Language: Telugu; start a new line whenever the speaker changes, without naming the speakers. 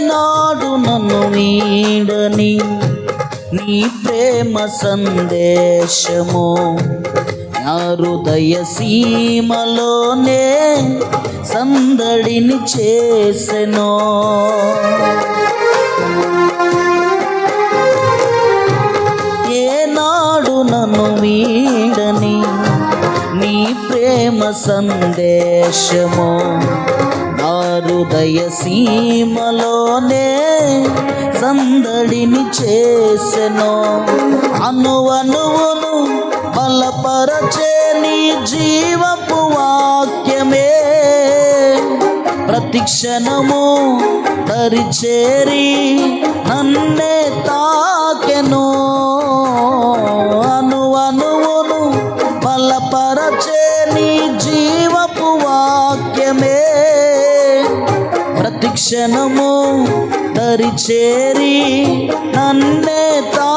ఏనాడు నన్ను వీడని నీ ప్రేమ సందేశము నా హృదయ సీమలోనే సందడిని చేసెను. ఏనాడు నన్ను వీడని నీ ప్రేమ సందేశము నా హృదయ సీమలోనే సందడిని చేసెను. అణువణువును బలపరచే నీ జీవపు వాక్యమే ప్రతిక్షణము దరిచేరి నన్నే తాకెను. అణువణువును బలపరచే నీ జీవపు వాక్యమే ప్రతిక్షణము దరిచేరి నన్నే తా